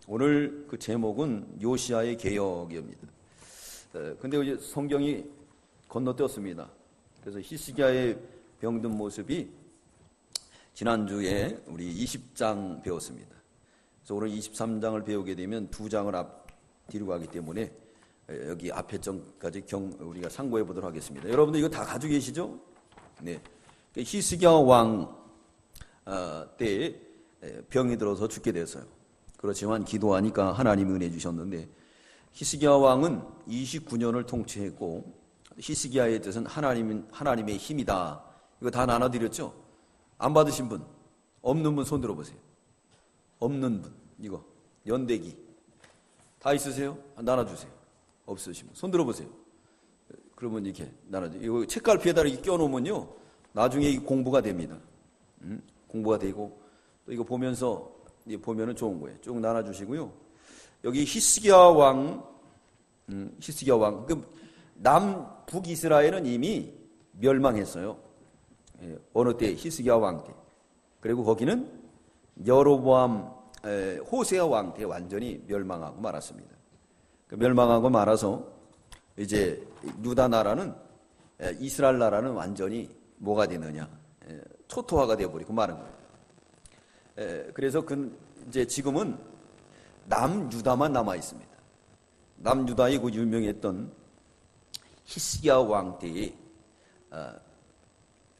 오늘 그 제목은 요시야의 개혁입니다. 근데 이제 성경이 건너뛰었습니다. 그래서 히스기야의 병든 모습이 지난주에 우리 20장 배웠습니다. 그래서 오늘 23장을 배우게 되면 2장을 뒤로 가기 때문에 여기 앞에 점까지 우리가 상고해 보도록 하겠습니다. 여러분들 이거 다 가지고 계시죠? 네. 히스기야 왕 때에 병이 들어서 죽게 됐어요. 그렇지만 기도하니까 하나님이 은혜 주셨는데, 히스기야 왕은 29년을 통치했고, 히스기야의 뜻은 하나님의 힘이다. 이거 다 나눠드렸죠? 안 받으신 분, 없는 분 손 들어보세요. 없는 분, 이거 연대기 다 있으세요? 나눠주세요. 없으신 분 손 들어보세요. 그러면 이렇게 나눠줘. 이거 책갈피에다 이렇게 껴놓으면요, 나중에 공부가 됩니다. 공부가 되고, 또 이거 보면은 좋은 거예요. 쭉 나눠주시고요. 여기 히스기야 왕, 남북 이스라엘은 이미 멸망했어요. 어느 때? 히스기야 왕 때. 그리고 거기는 여로보암, 호세아 왕 때 완전히 멸망하고 말았습니다. 멸망하고 말아서 이제 유다 나라는, 이스라엘 나라는 완전히 뭐가 되느냐? 초토화가 되어버리고 마는 거예요. 그래서 이제 지금은 남유다만 남아 있습니다. 남유다의 그 유명했던 히스기야 왕 때에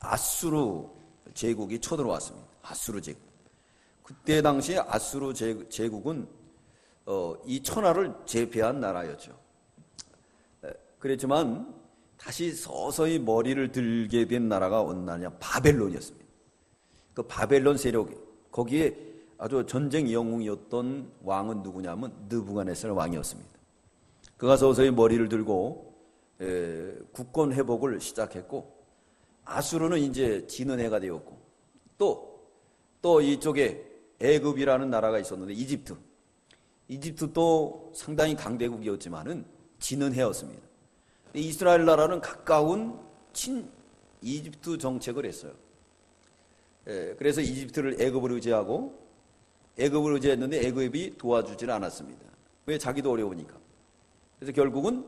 아수르 제국이 쳐들어왔습니다. 아수르 제국. 그때 당시에 아수르 제국은 이 천하를 제패한 나라였죠. 그랬지만 다시 서서히 머리를 들게 된 나라가 어느 나라냐? 바벨론이었습니다. 그 바벨론 세력, 거기에 아주 전쟁 영웅이었던 왕은 누구냐면 느부갓네살 왕이었습니다. 그가 서서히 머리를 들고 국권 회복을 시작했고, 아수르는 이제 지는 해가 되었고, 또 이쪽에 애굽이라는 나라가 있었는데, 이집트도 상당히 강대국이었지만은 지는 해였습니다. 이스라엘 나라는 가까운 친 이집트 정책을 했어요. 그래서 이집트를 애굽을 의지하고, 애굽을 의지했는데 애굽이 도와주질 않았습니다. 왜? 자기도 어려우니까. 그래서 결국은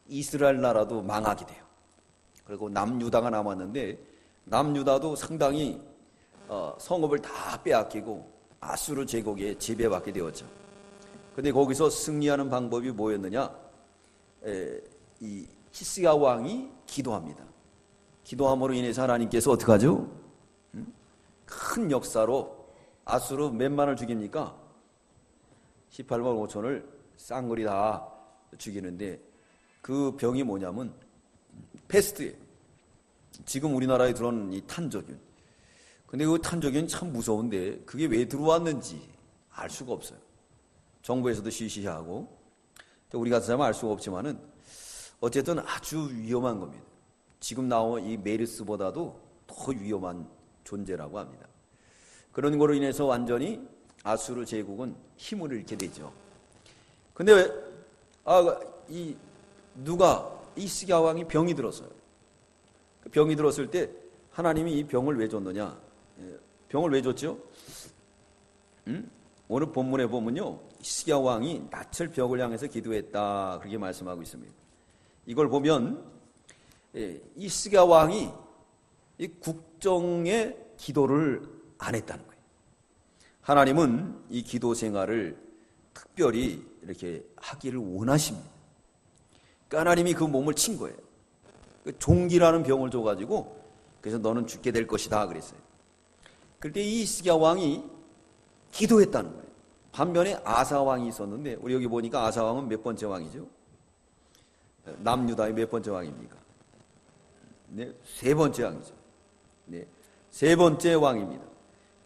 이스라엘 나라도 망하게 돼요. 그리고 남유다가 남았는데, 남유다도 상당히 성읍을 다 빼앗기고 아수르 제국에 지배받게 되었죠. 근데 거기서 승리하는 방법이 뭐였느냐? 이 히스기야 왕이 기도합니다. 기도함으로 인해서 하나님께서 어떻게 하죠? 큰 역사로 아수르 몇만을 죽입니까? 18만 5천을 쌍거리 다 죽이는데, 그 병이 뭐냐면 패스트예요. 지금 우리나라에 들어온 이 탄저균. 근데 그 탄저균 참 무서운데 그게 왜 들어왔는지 알 수가 없어요. 정부에서도 시시하고, 또 우리가 사람은 알 수가 없지만은 어쨌든 아주 위험한 겁니다. 지금 나온 이 메르스보다도 더 위험한 존재라고 합니다. 그런 거로 인해서 완전히 아수르 제국은 힘을 잃게 되죠. 근데 히스기야 왕이 병이 들었어요. 병이 들었을 때 하나님이 이 병을 왜 줬느냐? 병을 왜 줬죠? 오늘 본문에 보면요, 히스기야 왕이 낯을 벽을 향해서 기도했다, 그렇게 말씀하고 있습니다. 이걸 보면 히스기야 왕이 이 국정의 기도를 안 했다는 거예요. 하나님은 이 기도 생활을 특별히 이렇게 하기를 원하십니다. 그러니까 하나님이 그 몸을 친 거예요. 종기라는 병을 줘가지고, 그래서 너는 죽게 될 것이다 그랬어요. 그때 이 히스기야 왕이 기도했다는 거예요. 반면에 아사 왕이 있었는데, 우리 여기 보니까 아사 왕은 몇 번째 왕이죠? 남유다의 몇 번째 왕입니까? 네, 세 번째 왕이죠. 네, 세 번째 왕입니다.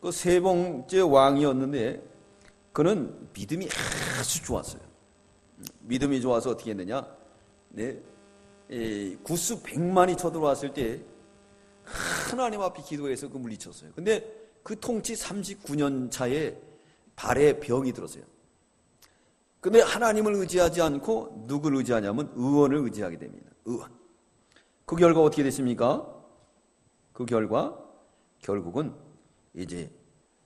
그 세 번째 왕이었는데 그는 믿음이 아주 좋았어요. 믿음이 좋아서 어떻게 했느냐? 네, 구스 100만이 쳐들어왔을 때 하나님 앞에 기도해서 그 물리쳤어요. 근데 그 통치 39년 차에 발에 병이 들었어요. 근데 하나님을 의지하지 않고 누구를 의지하냐면 의원을 의지하게 됩니다. 의원. 그 결과 어떻게 됐습니까? 그 결과 결국은 이제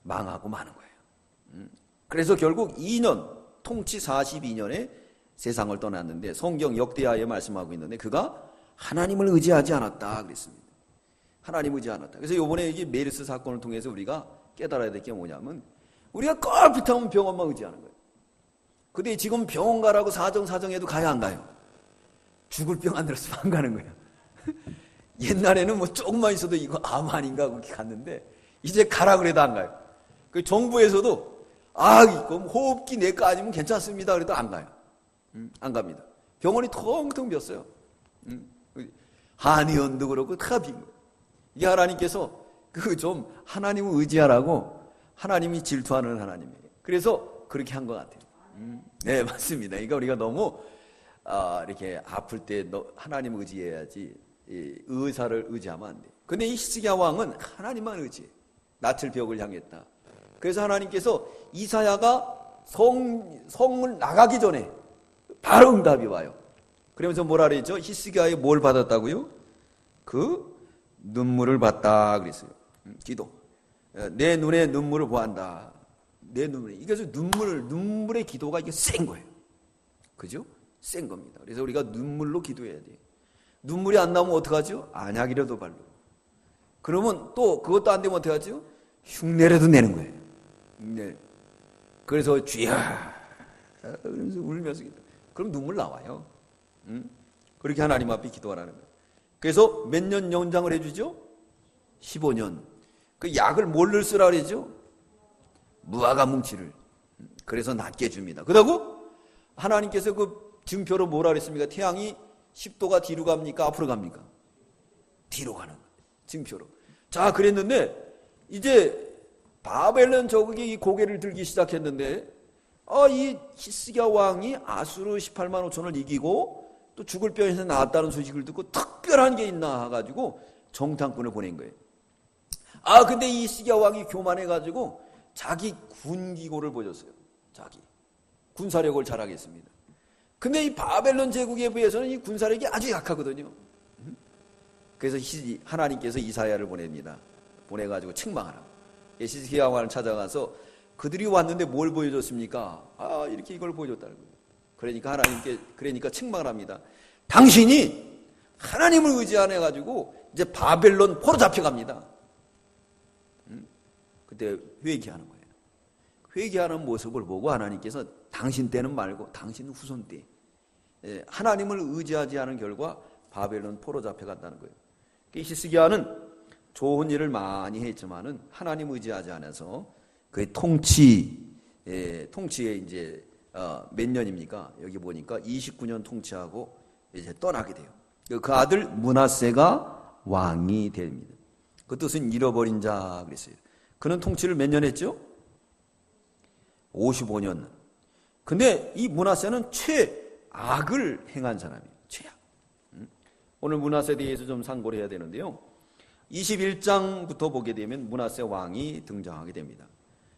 망하고 마는 거예요. 그래서 결국 2년 통치 42년에 세상을 떠났는데 성경 역대하에 말씀하고 있는데 그가 하나님을 의지하지 않았다 그랬습니다. 하나님을 의지하지 않았다. 그래서 이번에 이 메르스 사건을 통해서 우리가 깨달아야 될 게 뭐냐면 우리가 꼭 붙으면 병원만 의지하는 거예요. 근데 지금 병원 가라고 사정해도 가야 안 가요. 죽을 병 안 들었으면 안 가는 거예요. 옛날에는 뭐 조금만 있어도 이거 암 아닌가 그렇게 갔는데 이제 가라 그래도 안 가요. 그 정부에서도 이거 호흡기 내과 아니면 괜찮습니다 그래도 안 가요. 안 갑니다. 병원이 텅텅 비었어요. 한의원도 그렇고 다 빈 거예요. 이게 하나님께서 좀 하나님을 의지하라고 하나님이 질투하는 하나님이에요. 그래서 그렇게 한 것 같아요. 네, 맞습니다. 그러니까 우리가 너무 이렇게 아플 때 하나님을 의지해야지 의사를 의지하면 안 돼요. 근데 이 히스기야 왕은 하나님만 의지해. 낯을 벽을 향했다. 그래서 하나님께서 이사야가 성을 나가기 전에 바로 응답이 와요. 그러면서 뭐라 그랬죠? 히스기야에 뭘 받았다고요? 그 눈물을 봤다 그랬어요. 기도. 내 눈에 눈물을 보한다. 내 눈물에. 그래서 눈물의 기도가 이게 센 거예요. 그죠? 센 겁니다. 그래서 우리가 눈물로 기도해야 돼요. 눈물이 안 나오면 어떡하죠? 안약이라도 바르고. 그러면 또 그것도 안 되면 어떡하죠? 흉내라도 내는 거예요. 네. 그래서 주야 그러면서 울면서 기도. 그럼 눈물 나와요. 그렇게 하나님 앞에 기도하라는 거예요. 그래서 몇 년 연장을 해주죠? 15년. 그 약을 뭘로 쓰라 그러죠? 무화과 뭉치를. 그래서 낫게 줍니다. 그러고 하나님께서 그 증표로 뭐라 그랬습니까? 태양이 10도가 뒤로 갑니까? 앞으로 갑니까? 뒤로 가는 거예요. 증표로. 자, 그랬는데 이제 바벨론 저국이 이 고개를 들기 시작했는데 이 히스기야 왕이 아수르 18만 5천을 이기고 또 죽을 병에서 나왔다는 소식을 듣고 특별한 게 있나 가지고 정탐꾼을 보낸 거예요. 근데 이 히스기야 왕이 교만해가지고 자기 군기고를 보여줬어요. 자기 군사력을 자랑했습니다. 근데 이 바벨론 제국에 비해서는 이 군사력이 아주 약하거든요. 그래서 하나님께서 이사야를 보냅니다. 보내가지고 책망하라고. 히스기야 왕을 찾아가서 그들이 왔는데 뭘 보여줬습니까? 이렇게 이걸 보여줬다는 거예요. 그러니까 책망을 합니다. 당신이 하나님을 의지 안 해가지고 이제 바벨론 포로 잡혀갑니다. 그때 회개하는 거예요. 회개하는 모습을 보고 하나님께서 당신 때는 말고 당신 후손 때 하나님을 의지하지 않은 결과 바벨론 포로 잡혀간다는 거예요. 히스기야는 좋은 일을 많이 했지만은 하나님 의지하지 않아서 그의 통치에 이제 몇 년입니까? 여기 보니까 29년 통치하고 이제 떠나게 돼요. 그 아들 므낫세가 왕이 됩니다. 그 뜻은 잃어버린 자 그랬어요. 그는 통치를 몇 년 했죠? 55년. 근데 이 므낫세는 최악을 행한 사람이에요. 최악. 오늘 므낫세에 대해서 좀 상고를 해야 되는데요. 21장부터 보게 되면 므낫세 왕이 등장하게 됩니다.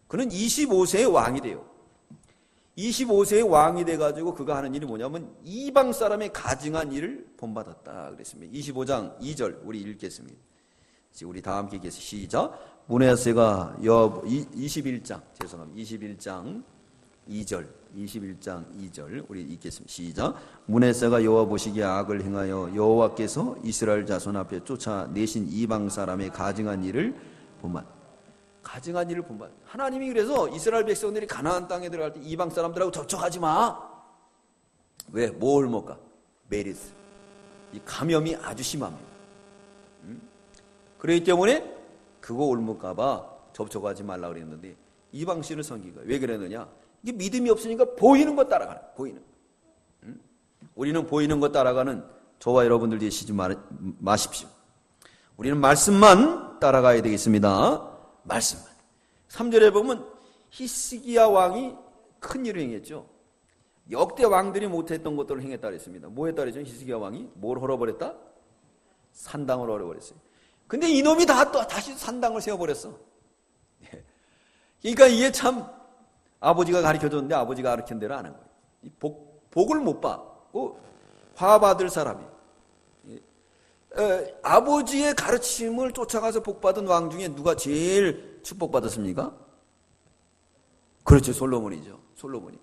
그는 25세의 왕이 돼요. 25세의 왕이 돼가지고 그가 하는 일이 뭐냐면 이방 사람의 가증한 일을 본받았다 그랬습니다. 25장 2절 우리 읽겠습니다. 우리 다 함께 읽겠습니다. 시작. 므낫세가 21장 21장 2절 우리 읽겠습니다. 시작. 므낫세가 여호와 보시기에 악을 행하여 여호와께서 이스라엘 자손 앞에 쫓아내신 이방 사람의 가증한 일을 본받. 가증한 일을 본받. 하나님이 그래서 이스라엘 백성들이 가나안 땅에 들어갈 때 이방 사람들하고 접촉하지 마. 왜? 뭘 못 가? 메르스. 이 감염이 아주 심합니다. 그렇기 때문에 그거 올못가봐 접촉하지 말라 그랬는데 이방신을 섬긴 거예요. 왜 그랬느냐? 이게 믿음이 없으니까 보이는 거 따라가는 거예요. 보이는 거. 우리는 보이는 거 따라가는 저와 여러분들 되시지 마십시오. 우리는 말씀만 따라가야 되겠습니다. 말씀만. 3절에 보면 히스기야 왕이 큰 일을 행했죠. 역대 왕들이 못했던 것들을 행했다 그랬습니다. 뭐 했다 그랬죠? 히스기야 왕이 뭘 헐어버렸다? 산당을 헐어버렸어요. 근데 이놈이 다시 산당을 세워버렸어. 그러니까 이게 참 아버지가 가르쳐줬는데 아버지가 가르친 대로 안 한 거예요. 복을 못 받고 화받을 사람이. 아버지의 가르침을 쫓아가서 복받은 왕 중에 누가 제일 축복받았습니까? 그렇죠. 솔로몬이죠. 솔로몬이.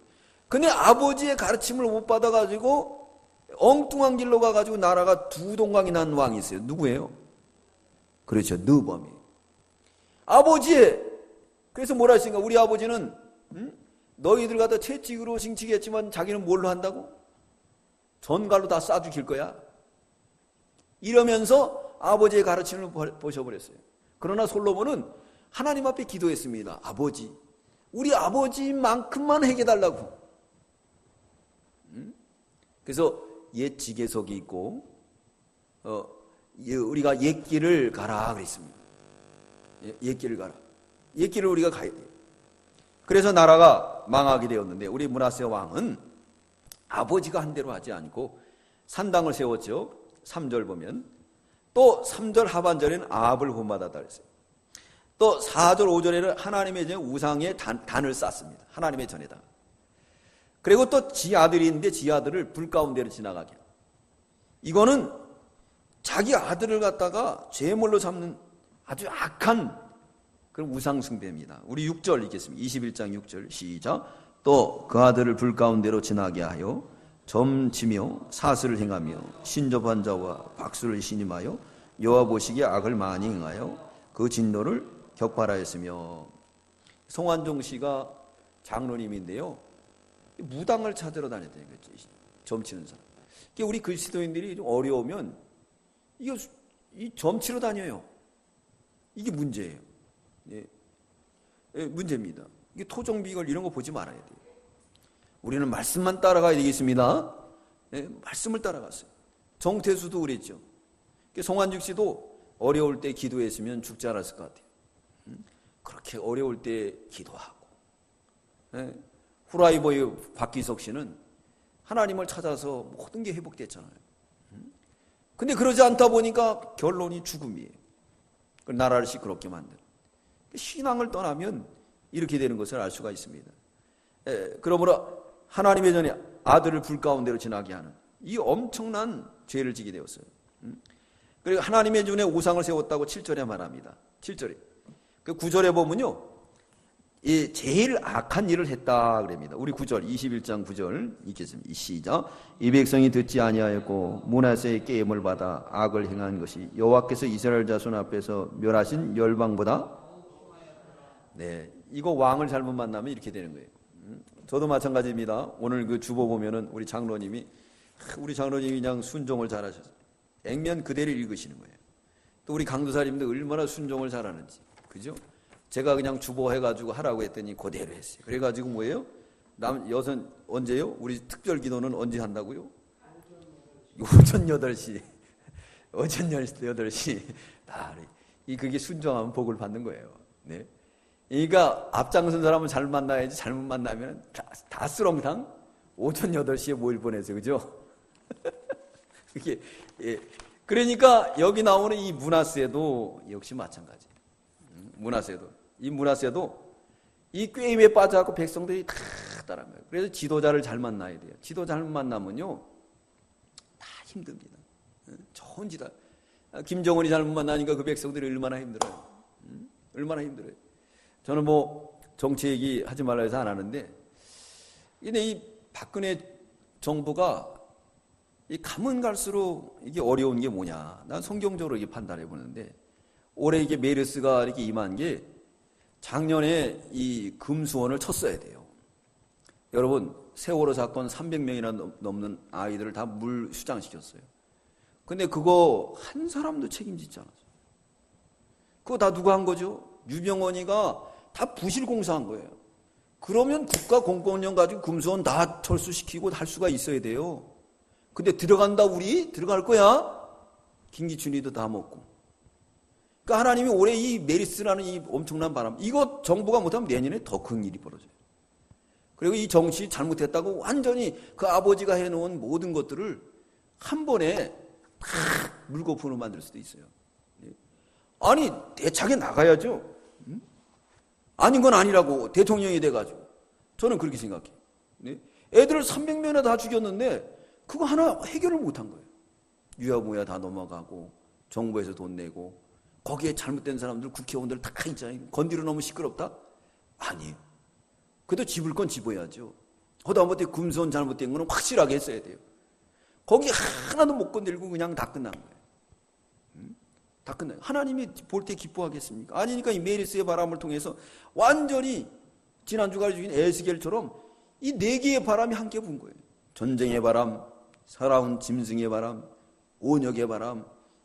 근데 아버지의 가르침을 못 받아가지고 엉뚱한 길로 가가지고 나라가 두 동강이 난 왕이 있어요. 누구예요? 그렇죠. 느밤이에요. 아버지의, 그래서 뭐라 했습니까? 우리 아버지는 너희들 갖다 채찍으로 징치겠지만 자기는 뭘로 한다고? 전갈로 다 쏴 죽일 거야. 이러면서 아버지의 가르침을 보셔버렸어요. 그러나 솔로몬은 하나님 앞에 기도했습니다. 아버지, 우리 아버지만큼만 해결달라고. 그래서 옛 지계석이 있고 우리가 옛 길을 가라 그랬습니다. 옛 길을 가라. 옛 길을 우리가 가야 돼요. 그래서 나라가 망하게 되었는데 우리 므낫세 왕은 아버지가 한 대로 하지 않고 산당을 세웠죠. 3절 보면 또 3절 하반절에는 아합을 본받았다 그랬어요. 또 4절 5절에는 하나님의 전에 우상의 단을 쌓습니다. 하나님의 전에다. 그리고 또 지 아들이 있는데 지 아들을 불 가운데로 지나가게. 이거는 자기 아들을 갖다가 제물로 삼는 아주 악한 그런 우상 숭배입니다. 우리 6절 읽겠습니다. 21장 6절 시작. 또 그 아들을 불 가운데로 지나게 하여 점치며 사슬을 행하며 신접한 자와 박수를 신임하여 여호와 보시기에 악을 많이 행하여 그 진노를 격발하였으며. 송환종 씨가 장로님인데요. 무당을 찾으러 다녔대요. 점치는 사람. 우리 그리스도인들이 좀 어려우면 이 점치러 다녀요. 이게 문제예요. 예. 예, 문제입니다. 이게 토종비걸 이런 거 보지 말아야 돼요. 우리는 말씀만 따라가야 되겠습니다. 예, 말씀을 따라갔어요. 정태수도 그랬죠. 송환죽 씨도 어려울 때 기도했으면 죽지 않았을 것 같아요. 그렇게 어려울 때 기도하고. 예. 후라이버의 박기석 씨는 하나님을 찾아서 모든 게 회복됐잖아요. 근데 그러지 않다 보니까 결론이 죽음이에요. 나라를 시끄럽게 만드는. 신앙을 떠나면 이렇게 되는 것을 알 수가 있습니다. 그러므로 하나님의 전에 아들을 불 가운데로 지나게 하는 이 엄청난 죄를 지게 되었어요. 그리고 하나님의 전에 우상을 세웠다고 7절에 말합니다. 7절에. 그 9절에 보면요. 이 제일 악한 일을 했다 그럽니다. 우리 9절 21장 9절 읽겠습니다. 시작. 이 백성이 듣지 아니하였고 므낫세의 게임을 받아 악을 행한 것이 여호와께서 이스라엘 자손 앞에서 멸하신 열방보다. 네, 이거 왕을 잘못 만나면 이렇게 되는 거예요. 저도 마찬가지입니다. 오늘 그 주보 보면은 우리 장로님이 그냥 순종을 잘하셔서 액면 그대로 읽으시는 거예요. 또 우리 강도사님도 얼마나 순종을 잘하는지, 그죠? 제가 그냥 주보해가지고 하라고 했더니 그대로 했어요. 그래가지고 뭐예요? 여선 언제요? 우리 특별 기도는 언제 한다고요? 오전 8시. 오전 8시. 그게 순종하면 복을 받는 거예요. 네. 그러니까 앞장선 사람은 잘 만나야지 잘못 만나면 다 쓰렁탕 오전 8시에 모일 뻔해서, 그죠? 그게, 예. 그러니까 여기 나오는 이 므낫세도 역시 마찬가지. 이 므낫세도 이 꾀임에 빠져갖고 백성들이 다 따라한 거예요. 그래서 지도자를 잘 만나야 돼요. 지도자 잘 만나면요 다 힘듭니다. 좋은 지도. 김정은이 잘못 만나니까 그 백성들이 얼마나 힘들어요. 얼마나 힘들어요. 저는 정치 얘기 하지 말라 해서 안 하는데, 근데 이 박근혜 정부가 가면 갈수록 이게 어려운 게 뭐냐. 난 성경적으로 이게 판단해 보는데, 올해 이게 메르스가 이렇게 임한 게 작년에 이 금수원을 쳤어야 돼요. 여러분, 세월호 사건 300명이나 넘는 아이들을 다 물 수장시켰어요. 근데 그거 한 사람도 책임지지 않았어요. 그거 다 누가 한 거죠? 유병원이가 다 부실 공사한 거예요. 그러면 국가 공권력 가지고 금수원 다 철수시키고 할 수가 있어야 돼요. 근데 들어간다, 우리? 들어갈 거야? 김기춘이도 다 먹고. 그러니까 하나님이 올해 이 메르스라는 이 엄청난 바람, 이거 정부가 못하면 내년에 더 큰 일이 벌어져요. 그리고 이 정치 잘못했다고 완전히 그 아버지가 해놓은 모든 것들을 한 번에 팍 물거품으로 만들 수도 있어요. 아니, 대차게 나가야죠. 아닌 건 아니라고 대통령이 돼가지고. 저는 그렇게 생각해요. 애들을 300명이나 다 죽였는데 그거 하나 해결을 못한 거예요. 유야무야 다 넘어가고 정부에서 돈 내고 거기에 잘못된 사람들, 국회의원들 다 있잖아요. 건드려 너무 시끄럽다? 아니에요. 그래도 집을 건 집어야죠. 허다못해 금수원 잘못된 거는 확실하게 했어야 돼요. 거기 하나도 못 건들고 그냥 다 끝난 거예요. 다 끝나요. 하나님이 볼 때 기뻐하겠습니까? 아니니까 이 메리스의 바람을 통해서 완전히 지난주까지 죽인 에스겔처럼 이 네 개의 바람이 함께 분 거예요. 전쟁의 바람, 살아온 짐승의 바람, 온역의 바람,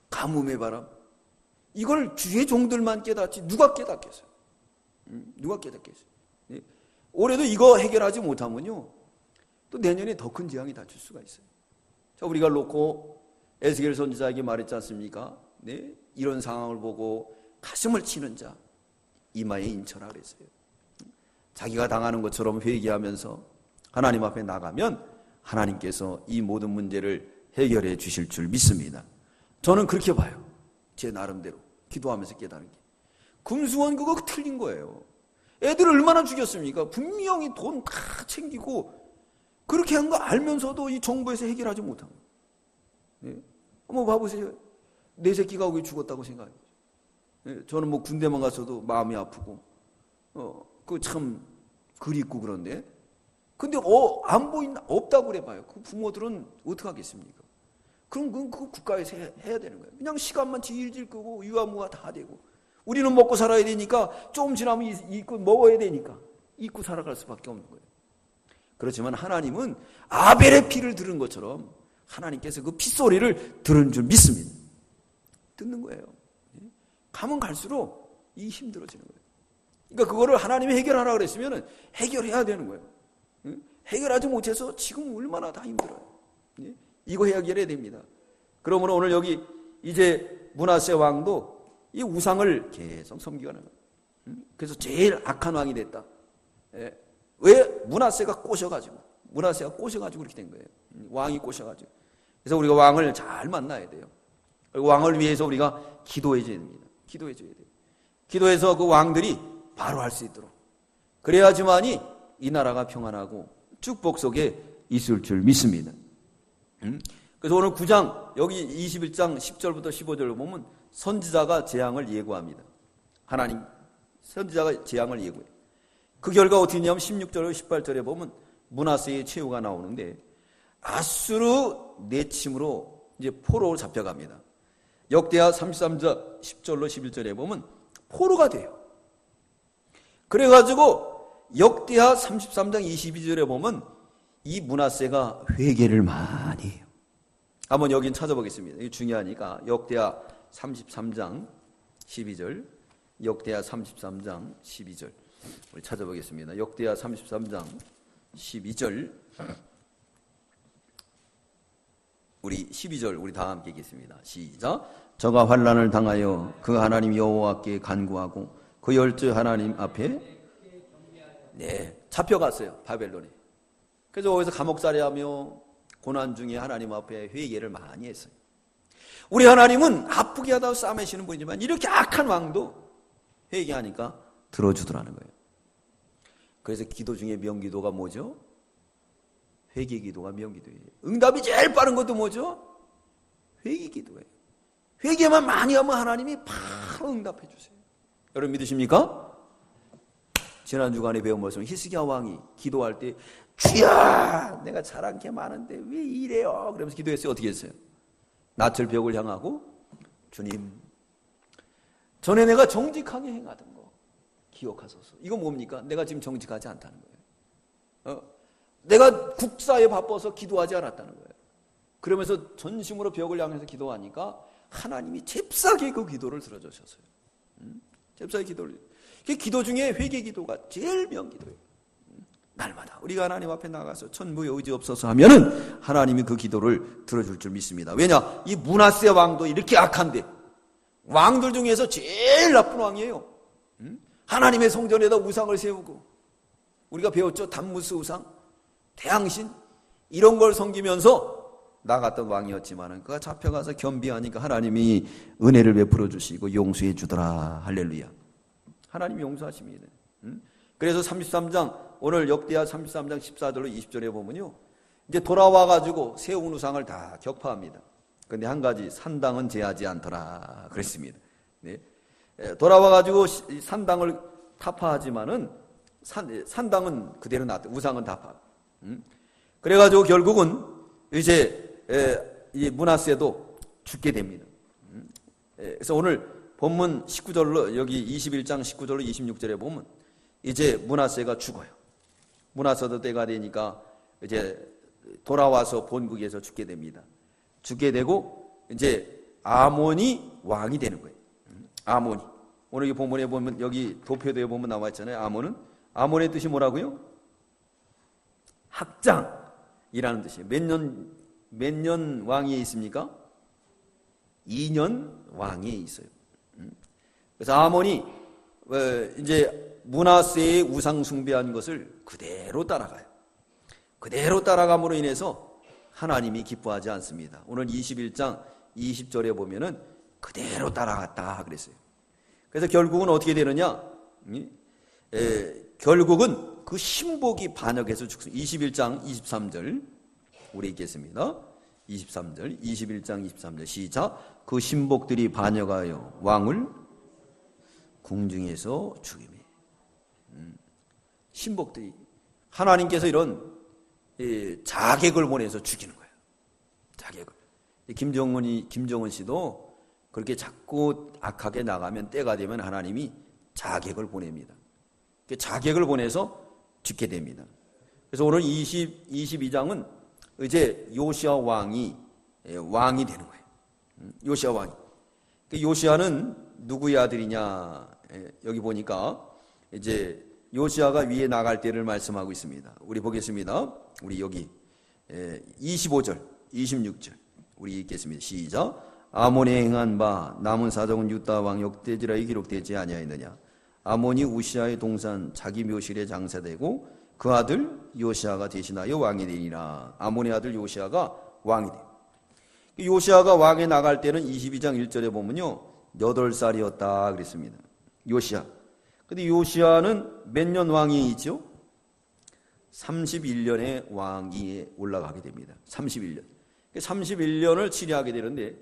가뭄의 바람. 이걸 주의 종들만 깨닫지 누가 깨닫겠어요? 누가 깨닫겠어요? 예. 올해도 이거 해결하지 못하면요, 또 내년에 더 큰 재앙이 닥칠 수가 있어요. 자, 우리가 놓고 에스겔 선지자에게 말했지 않습니까? 네, 이런 상황을 보고 가슴을 치는 자 이마에 인쳐라 그랬어요. 자기가 당하는 것처럼 회개하면서 하나님 앞에 나가면 하나님께서 이 모든 문제를 해결해 주실 줄 믿습니다. 저는 그렇게 봐요. 제 나름대로 기도하면서 깨달은 게. 금수원 그거 틀린 거예요. 애들 얼마나 죽였습니까? 분명히 돈 다 챙기고 그렇게 한 거 알면서도 이 정부에서 해결하지 못한 거예요. 네? 한번 봐보세요. 내 새끼가 왜 죽었다고 생각해요. 네? 저는 뭐 군대만 갔어도 마음이 아프고 그 참 그립고 그런데 근데 안 보인다 없다고 그래봐요. 그 부모들은 어떻게 하겠습니까? 그럼 그 국가에서 해야 되는 거예요. 그냥 시간만 질질 끄고 유아무가 다 되고 우리는 먹고 살아야 되니까 조금 지나면 잊고 먹어야 되니까 잊고 살아갈 수밖에 없는 거예요. 그렇지만 하나님은 아벨의 피를 들은 것처럼 하나님께서 그 핏소리를 들은 줄 믿습니다. 듣는 거예요. 가면 갈수록 이 힘들어지는 거예요. 그러니까 그거를 하나님이 해결하라 그랬으면 해결해야 되는 거예요. 해결하지 못해서 지금 얼마나 다 힘들어요. 이거 해결해야 됩니다. 그러므로 오늘 여기 이제 므낫세 왕도 이 우상을 계속 섬기는 거예요. 그래서 제일 악한 왕이 됐다. 왜? 므낫세가 꼬셔가지고 그렇게 된 거예요. 왕이 꼬셔가지고. 그래서 우리가 왕을 잘 만나야 돼요. 그리고 왕을 위해서 우리가 기도해줘야 됩니다. 기도해줘야 돼요. 기도해서 그 왕들이 바로 할 수 있도록. 그래야지만이 이 나라가 평안하고 축복 속에 있을 줄 믿습니다. 그래서 오늘 9장 여기 21장 10절부터 15절을 보면 선지자가 재앙을 예고합니다. 하나님 선지자가 재앙을 예고해요. 그 결과 어떻게 되냐면 16절 18절에 보면 므낫세의 최후가 나오는데 아수르 내침으로 이제 포로로 잡혀갑니다. 역대하 33장 10절로 11절에 보면 포로가 돼요. 그래가지고 역대하 33장 22절에 보면 이 므낫세가 회개를 많이 해요. 한번 여긴 찾아보겠습니다. 이게 중요하니까 역대하 33장 12절 역대하 33장 12절 우리 찾아보겠습니다. 역대하 33장 12절 우리 12절 우리 다 함께 읽겠습니다. 시작. 저가 환난을 당하여 그 하나님 여호와께 간구하고 그 열두 하나님 앞에 잡혀갔어요. 바벨론에. 그래서 거기서 감옥살이하며 고난 중에 하나님 앞에 회개를 많이 했어요. 우리 하나님은 아프게 하다 싸매시는 분이지만 이렇게 악한 왕도 회개하니까 들어주더라는 거예요. 그래서 기도 중에 명기도가 뭐죠? 회개기도가 명기도예요. 응답이 제일 빠른 것도 뭐죠? 회개기도예요. 회개만 많이 하면 하나님이 바로 응답해 주세요. 여러분 믿으십니까? 지난 주간에 배운 말씀 히스기야 왕이 기도할 때 주야 내가 잘한 게 많은데 왜 이래요? 그러면서 기도했어요. 어떻게 했어요? 낯을 벽을 향하고 주님 전에 내가 정직하게 행하던 거 기억하소서. 이거 뭡니까? 내가 지금 정직하지 않다는 거예요. 내가 국사에 바빠서 기도하지 않았다는 거예요. 그러면서 전심으로 벽을 향해서 기도하니까 하나님이 잽싸게 그 기도를 들어주셨어요. 잽싸게 기도를. 기도 중에 회개 기도가 제일 명기도예요. 날마다 우리가 하나님 앞에 나가서 천부의 의지 없어서 하면은 하나님이 그 기도를 들어줄 줄 믿습니다. 왜냐? 이 므낫세 왕도 이렇게 악한데 왕들 중에서 제일 나쁜 왕이에요. 하나님의 성전에다 우상을 세우고 우리가 배웠죠. 단무스 우상, 태양신 이런 걸 섬기면서 나갔던 왕이었지만은 그가 잡혀가서 겸비하니까 하나님이 은혜를 베풀어 주시고 용서해 주더라. 할렐루야. 하나님이 용서하십니다. 그래서 33장 오늘 역대하 33장 14절로 20절에 보면요. 이제 돌아와가지고 세운 우상을 다 격파합니다. 그런데 한 가지 산당은 제하지 않더라 그랬습니다. 네. 돌아와가지고 산당을 타파하지만은 산당은 그대로 놨대. 우상은 다 파. 그래가지고 결국은 이제 이 므낫세도 죽게 됩니다. 그래서 오늘 본문 19절로 여기 21장 19절로 26절에 보면 이제 므낫세가 죽어요. 므낫세도 때가 되니까 이제 돌아와서 본국에서 죽게 됩니다. 죽게 되고 이제 아몬이 왕이 되는 거예요. 아몬이. 오늘 이 본문에 보면 여기 도표도에 보면 나와 있잖아요. 아몬의 뜻이 뭐라고요? 학장이라는 뜻이에요. 몇 년 왕위에 있습니까? 2년 왕위에 있어요. 그래서 아몬이 이제 므낫세의 우상 숭배한 것을 그대로 따라가요. 그대로 따라감으로 인해서 하나님이 기뻐하지 않습니다. 오늘 21장 20절에 보면은 그대로 따라갔다 그랬어요. 그래서 결국은 어떻게 되느냐? 결국은 그 신복이 반역해서 죽습니다. 21장 23절 우리 읽겠습니다. 23절 21장 23절 시작. 그 신복들이 반역하여 왕을 궁중에서 죽이며. 신복들이 하나님께서 이런 자객을 보내서 죽이는 거예요. 자객을. 김정은 씨도 그렇게 자꾸 악하게 나가면 때가 되면 하나님이 자객을 보냅니다. 자객을 보내서 죽게 됩니다. 그래서 오늘 22장은 이제 요시야 왕이 되는 거예요. 요시야 왕이. 요시야는 누구의 아들이냐? 여기 보니까 이제 요시야가 위에 나갈 때를 말씀하고 있습니다. 우리 보겠습니다. 우리 여기 25절, 26절 우리 읽겠습니다. 시작. 아몬에 행한 바 남은 사정은 유다 왕 역대지라에 기록되지 아니하였느냐? 아몬이 우시아의 동산 자기 묘실에 장사되고 그 아들 요시아가 대신하여 왕이 되니라. 아몬의 아들 요시아가 왕이 돼요. 요시아가 왕에 나갈 때는 22장 1절에 보면요 8살이었다 그랬습니다. 요시아. 근데 요시아는 몇 년 왕이 있죠? 31년의 왕위에 올라가게 됩니다. 31년. 31년을 치리하게 되는데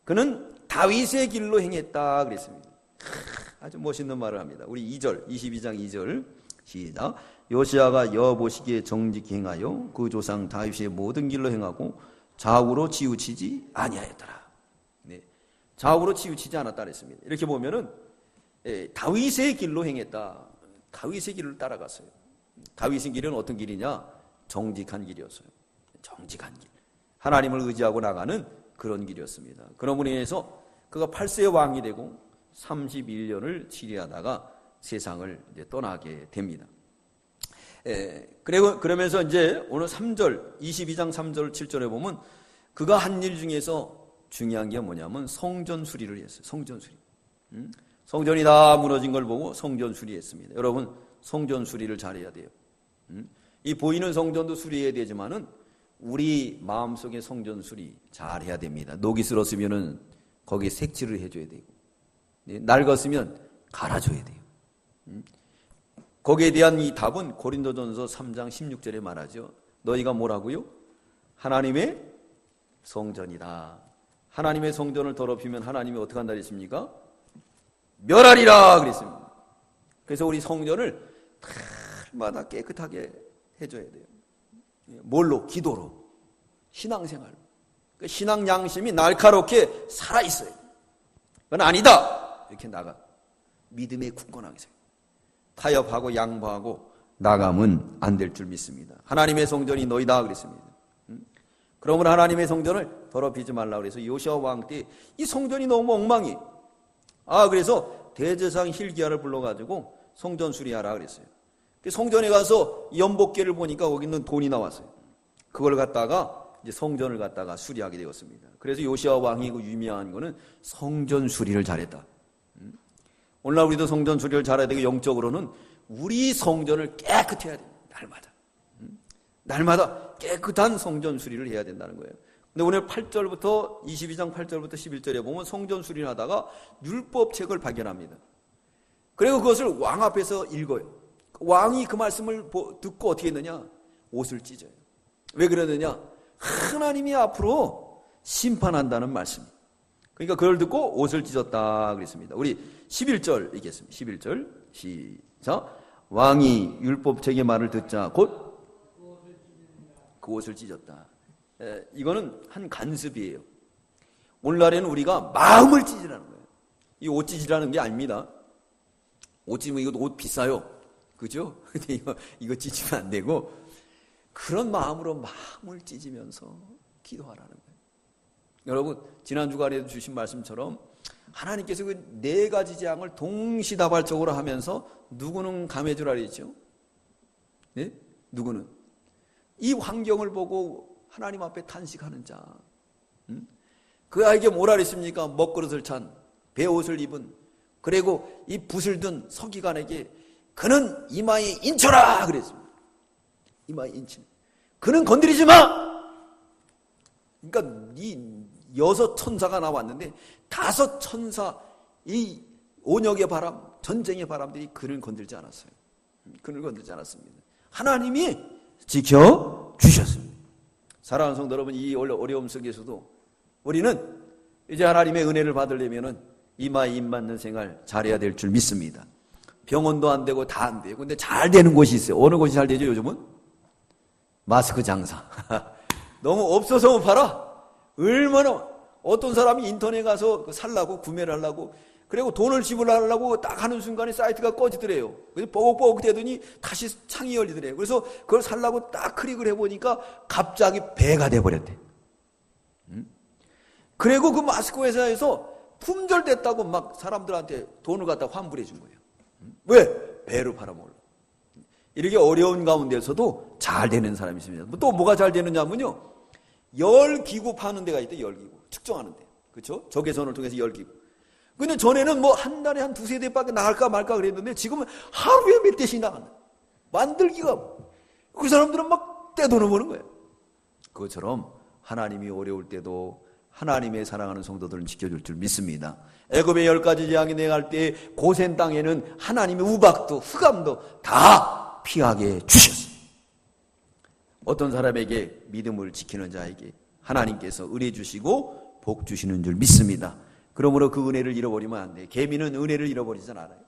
그는 다윗의 길로 행했다 그랬습니다. 아주 멋있는 말을 합니다. 우리 2절, 22장 2절 시작. 요시아가 여보시기에 정직히 행하여 그 조상 다윗의 모든 길로 행하고 좌우로 치우치지 아니하였더라. 네. 좌우로 치우치지 않았다 그랬습니다. 이렇게 보면은 다윗의 길로 행했다. 다윗의 길을 따라갔어요. 다윗의 길은 어떤 길이냐? 정직한 길이었어요. 정직한 길. 하나님을 의지하고 나가는 그런 길이었습니다. 그러므로 인해서 그가 8세의 왕이 되고 31년을 치리하다가 세상을 이제 떠나게 됩니다. 그러면서 이제 오늘 3절, 22장 3절, 7절에 보면 그가 한 일 중에서 중요한 게 뭐냐면 성전 수리를 했어요. 성전 수리. 성전이 다 무너진 걸 보고 성전 수리했습니다. 여러분, 성전 수리를 잘해야 돼요. 이 보이는 성전도 수리해야 되지만은 우리 마음속의 성전 수리 잘해야 됩니다. 녹이 슬었으면은 거기에 색칠을 해줘야 되고, 낡았으면 갈아줘야 돼요. 거기에 대한 이 답은 고린도전서 3장 16절에 말하죠. 너희가 뭐라고요? 하나님의 성전이다. 하나님의 성전을 더럽히면 하나님이 어떻게 한다 그랬습니까? 멸하리라 그랬습니다. 그래서 우리 성전을 날마다 깨끗하게 해줘야 돼요. 뭘로? 기도로. 신앙생활로. 신앙 양심이 날카롭게 살아있어요. 그건 아니다. 이렇게 나가. 믿음의 굳건하게 생겨. 타협하고 양보하고 나가면 안 될 줄 믿습니다. 하나님의 성전이 너희다 그랬습니다. 그러므로 하나님의 성전을 더럽히지 말라 그래서 요시아 왕 때 이 성전이 너무 엉망이. 그래서 대제사장 hil기야를 불러가지고 성전 수리하라 그랬어요. 성전에 가서 연복계를 보니까 거기 있는 돈이 나왔어요. 그걸 갖다가 이제 성전을 갖다가 수리하게 되었습니다. 그래서 요시아 왕이 그 유명한 거는 성전 수리를 잘했다. 오늘날 우리도 성전 수리를 잘해야 되고 영적으로는 우리 성전을 깨끗 해야 됩니다. 날마다 깨끗한 성전 수리를 해야 된다는 거예요. 근데 오늘 8절부터 22장 8절부터 11절에 보면 성전 수리를 하다가 율법책을 발견합니다. 그리고 그것을 왕 앞에서 읽어요. 왕이 그 말씀을 듣고 어떻게 했느냐? 옷을 찢어요. 왜 그러느냐? 하나님이 앞으로 심판한다는 말씀. 그러니까 그걸 듣고 옷을 찢었다 그랬습니다. 우리 11절 읽겠습니다. 11절 시작. 왕이 율법책의 말을 듣자 곧 그 옷을 찢었다. 이거는 한 간습이에요. 오늘날에는 우리가 마음을 찢으라는 거예요. 이 옷 찢으라는 게 아닙니다. 옷 찢으면 이것도 옷 비싸요. 그죠? 근데 이거 찢으면 안 되고, 그런 마음으로 마음을 찢으면서 기도하라는 거예요. 여러분, 지난 주간에도 주신 말씀처럼 하나님께서 그 네 가지 재앙을 동시다발적으로 하면서 누구는 감해주라 그랬죠? 네? 누구는? 이 환경을 보고 하나님 앞에 탄식하는 자. 그 아이에게 뭐라 그랬습니까? 먹그릇을 찬, 베옷을 입은, 그리고 이 붓을 든 서기관에게 그는 이마에 인쳐라 그랬습니다. 이마에 인친. 그는 건드리지 마! 그러니까 이 6 천사가 나왔는데 5 천사, 이 온역의 바람, 전쟁의 바람들이 그를 건들지 않았어요. 그를 건들지 않았습니다. 하나님이 지켜주셨습니다. 사랑하는 성도 여러분, 이 어려움 속에서도 우리는 이제 하나님의 은혜를 받으려면 이마에 입 맞는 생활 잘해야 될 줄 믿습니다. 병원도 안 되고 다 안 돼요. 근데 잘 되는 곳이 있어요. 어느 곳이 잘 되죠, 요즘은? 마스크 장사. 너무 없어서 못 팔아. 얼마나, 어떤 사람이 인터넷 가서 살라고, 구매를 하려고, 그리고 돈을 지불하려고 딱 하는 순간에 사이트가 꺼지더래요. 그래서 뻐걱뻐걱 되더니 다시 창이 열리더래요. 그래서 그걸 살라고 딱 클릭을 해보니까 갑자기 배가 돼버렸대. 그리고 그 마스크 회사에서 품절됐다고 막 사람들한테 돈을 갖다 환불해 준 거예요. 왜? 배를 팔아먹으려고. 이렇게 어려운 가운데서도 잘 되는 사람이 있습니다. 또 뭐가 잘 되느냐면요, 열기구 파는 데가 있대요. 열기구 측정하는 데, 그렇죠? 적외선을 통해서 열기구. 근데 전에는 뭐 한 달에 한 2-3대밖에 나갈까 말까 그랬는데 지금은 하루에 몇 대씩 나간다. 만들기가. 그 사람들은 막 떼돈을 버는 거예요. 그것처럼 하나님이 어려울 때도 하나님의 사랑하는 성도들은 지켜줄 줄 믿습니다. 애굽의 10가지 재앙이 내갈 때 고센 땅에는 하나님의 우박도 흑암도 다 피하게 주셨어요. 어떤 사람에게 믿음을 지키는 자에게 하나님께서 은혜 주시고 복 주시는 줄 믿습니다. 그러므로 그 은혜를 잃어버리면 안 돼요. 개미는 은혜를 잃어버리진 않아요.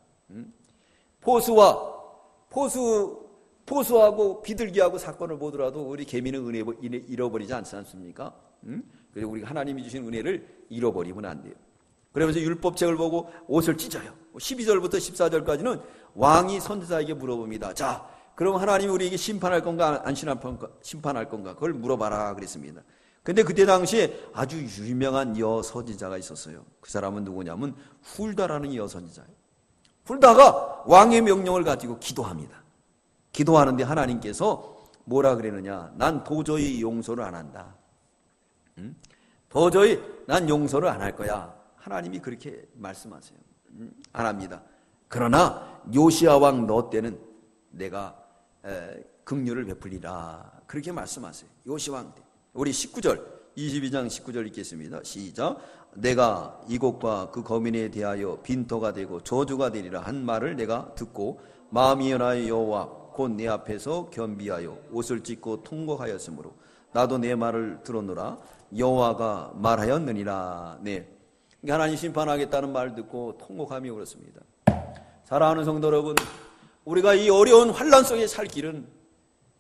포수하고 비둘기하고 사건을 보더라도 우리 개미는 은혜 잃어버리지 않지 않습니까? 그리고 우리가 하나님이 주신 은혜를 잃어버리면 안 돼요. 그러면서 율법책을 보고 옷을 찢어요. 12절부터 14절까지는 왕이 선지자에게 물어봅니다. 자, 그럼 하나님이 우리에게 심판할 건가 안 심판할 건가 그걸 물어봐라 그랬습니다. 근데 그때 당시에 아주 유명한 여선지자가 있었어요. 그 사람은 누구냐면 훌다라는 여선지자예요. 훌다가 왕의 명령을 가지고 기도합니다. 기도하는데 하나님께서 뭐라 그러느냐? 난 도저히 용서를 안 한다. 도저히 난 용서를 안 할 거야. 하나님이 그렇게 말씀하세요. 안 합니다. 그러나 요시야 왕 너 때는 내가 긍휼을 베풀리라. 그렇게 말씀하세요. 요시야 왕 때. 우리 19절, 22장 19절 읽겠습니다. 시작. 내가 이곳과 그 거민에 대하여 빈터가 되고 저주가 되리라 한 말을 내가 듣고 마음이 연하여 여호와 곧 내 앞에서 겸비하여 옷을 찢고 통곡하였으므로 나도 내 말을 들었노라. 여호와가 말하였느니라. 네. 하나님 심판하겠다는 말을 듣고 통곡하며 그렇습니다. 사랑하는 성도 여러분, 우리가 이 어려운 환난 속에 살 길은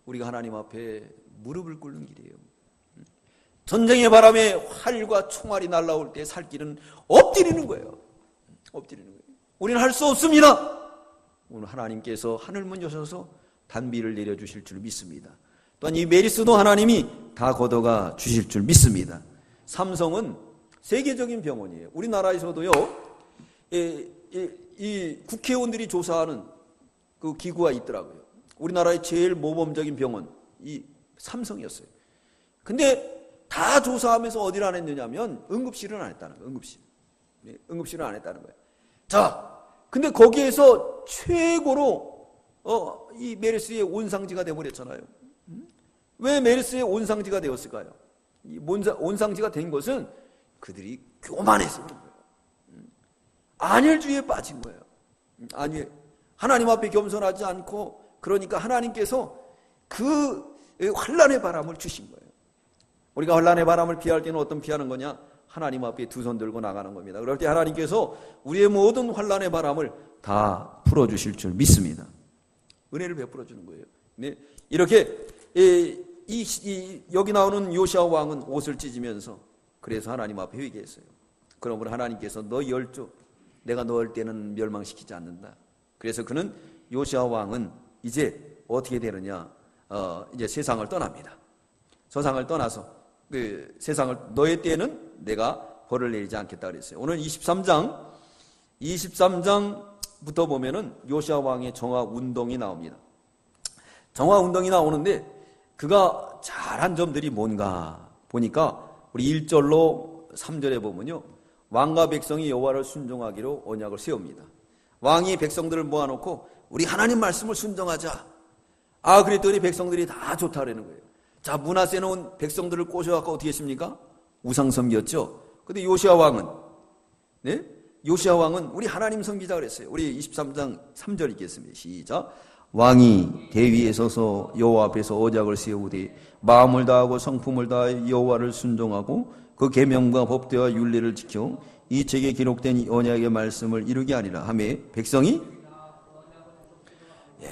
우리가 하나님 앞에 무릎을 꿇는 길이에요. 전쟁의 바람에 활과 총알이 날아올 때 살 길은 엎드리는 거예요. 엎드리는 거예요. 우리는 할 수 없습니다. 오늘 하나님께서 하늘문 여셔서 단비를 내려주실 줄 믿습니다. 또한 이 메리스도 하나님이 다 걷어가 주실 줄 믿습니다. 삼성은 세계적인 병원이에요. 우리나라에서도요, 이 국회의원들이 조사하는 그 기구가 있더라고요. 우리나라의 제일 모범적인 병원, 이 삼성이었어요. 근데 다 조사하면서 어디를 안 했느냐면 응급실은 안 했다는 거예요. 응급실은 안 했다는 거예요. 자, 근데 거기에서 최고로 이 메르스의 온상지가 되어버렸잖아요. 왜 메르스의 온상지가 되었을까요? 이 온상지가 된 것은 그들이 교만해서 그런 거예요. 안일주의에 빠진 거예요. 아니, 하나님 앞에 겸손하지 않고, 그러니까 하나님께서 그 환난의 바람을 주신 거예요. 우리가 환난의 바람을 피할 때는 어떤 피하는 거냐? 하나님 앞에 두 손 들고 나가는 겁니다. 그럴 때 하나님께서 우리의 모든 환난의 바람을 다 풀어주실 줄 믿습니다. 은혜를 베풀어 주는 거예요. 네. 이렇게 이 여기 나오는 요시아 왕은 옷을 찢으면서 그래서 하나님 앞에 회개했어요. 그러므로 하나님께서 너 열조 내가 넣을 때는 멸망시키지 않는다. 그래서 그는 요시아 왕은 이제 어떻게 되느냐? 이제 세상을 떠납니다. 세상을 떠나서 그 세상을 너의 때에는 내가 벌을 내리지 않겠다 그랬어요. 오늘 23장부터 보면은 요시아 왕의 정화 운동이 나옵니다. 정화 운동이 나오는데 그가 잘한 점들이 뭔가 보니까 우리 1절로 3절에 보면요. 왕과 백성이 여호와를 순종하기로 언약을 세웁니다. 왕이 백성들을 모아놓고 우리 하나님 말씀을 순종하자. 그랬더니 백성들이 다 좋다 그러는 거예요. 자, 므낫세는 온 백성들을 꼬셔갖고 어떻게 했습니까? 우상 섬겼죠. 근데 요시아 왕은 우리 하나님 섬기자 그랬어요. 우리 23장 3절 읽겠습니다. 시작. 왕이 대위에 서서 여호와 앞에서 언약을 세우되 마음을 다하고 성품을 다하여 여호와를 순종하고 그 계명과 법대와 윤례를 지켜 이 책에 기록된 이 언약의 말씀을 이루게 하리라 하며 백성이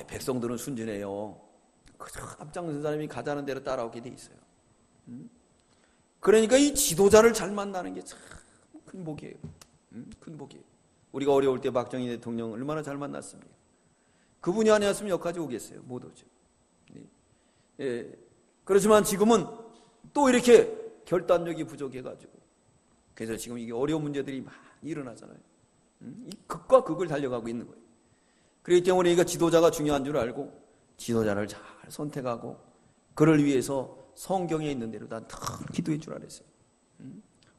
백성들은 순진해요. 그저 앞장선 사람이 가자는 대로 따라오게 돼 있어요. 그러니까 이 지도자를 잘 만나는 게 참 큰 복이에요. 큰 복이에요. 우리가 어려울 때 박정희 대통령 얼마나 잘 만났습니까? 그분이 아니었으면 여기까지 오겠어요? 못 오죠. 그렇지만 지금은 또 이렇게 결단력이 부족해가지고 그래서 지금 이게 어려운 문제들이 많이 일어나잖아요. 이 극과 극을 달려가고 있는 거예요. 그렇기 때문에 우리가 지도자가 중요한 줄 알고 지도자를 잘 선택하고 그를 위해서 성경에 있는 대로 다 기도해 줄 알았어요.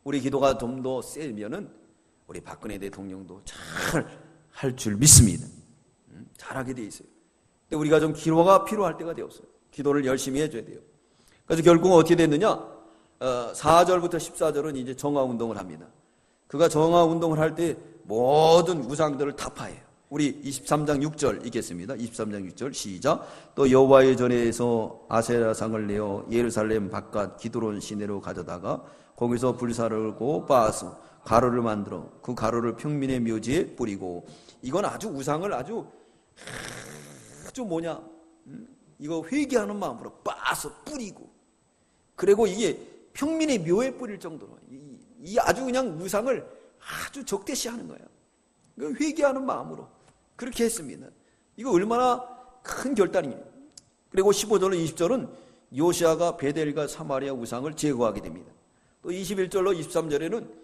우리 기도가 좀 더 세면은 우리 박근혜 대통령도 잘 할 줄 믿습니다. 잘하게 돼 있어요. 근데 우리가 좀 기도가 필요할 때가 되었어요. 기도를 열심히 해줘야 돼요. 그래서 결국은 어떻게 됐느냐? 4절부터 14절은 이제 정화운동을 합니다. 그가 정화운동을 할 때 모든 우상들을 타파해요. 우리 23장 6절 읽겠습니다. 23장 6절 시작. 또 여호와의 전에서 아세라상을 내어 예루살렘 바깥 기드론 시내로 가져다가 거기서 불사르고 빻아서 가루를 만들어 그 가루를 평민의 묘지에 뿌리고 이건 아주 우상을 아주 이거 회개하는 마음으로 빻아서 뿌리고 그리고 이게 평민의 묘에 뿌릴 정도로 이 아주 그냥 우상을 아주 적대시하는 거예요. 회개하는 마음으로 그렇게 했습니다. 이거 얼마나 큰 결단입니다. 그리고 15절로 20절은 요시아가 베델과 사마리아 우상을 제거하게 됩니다. 또 21절로 23절에는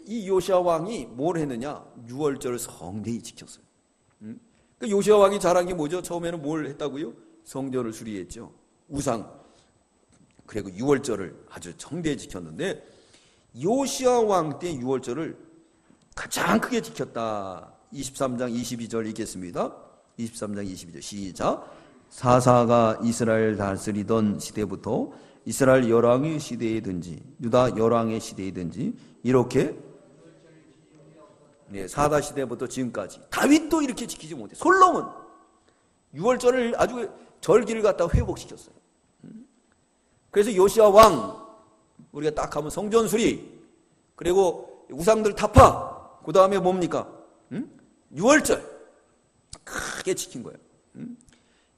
이 요시아 왕이 뭘 했느냐? 6월절을 성대히 지켰어요. 그 요시아 왕이 잘한 게 뭐죠? 처음에는 뭘 했다고요? 성전을 수리했죠. 우상. 그리고 6월절을 아주 성대히 지켰는데 요시아 왕 때 6월절을 가장 크게 지켰다. 23장 22절 읽겠습니다. 23장 22절 시작. 사사가 이스라엘 다스리던 시대부터 이스라엘 열왕의 시대이든지 유다 열왕의 시대이든지 이렇게 사다 시대부터 지금까지 다윗도 이렇게 지키지 못해. 솔로몬 6월절을 아주 절기를 갖다가 회복시켰어요. 그래서 요시아 왕 우리가 딱 하면 성전 수리 그리고 우상들 타파 그 다음에 뭡니까? 6월절 크게 지킨 거예요.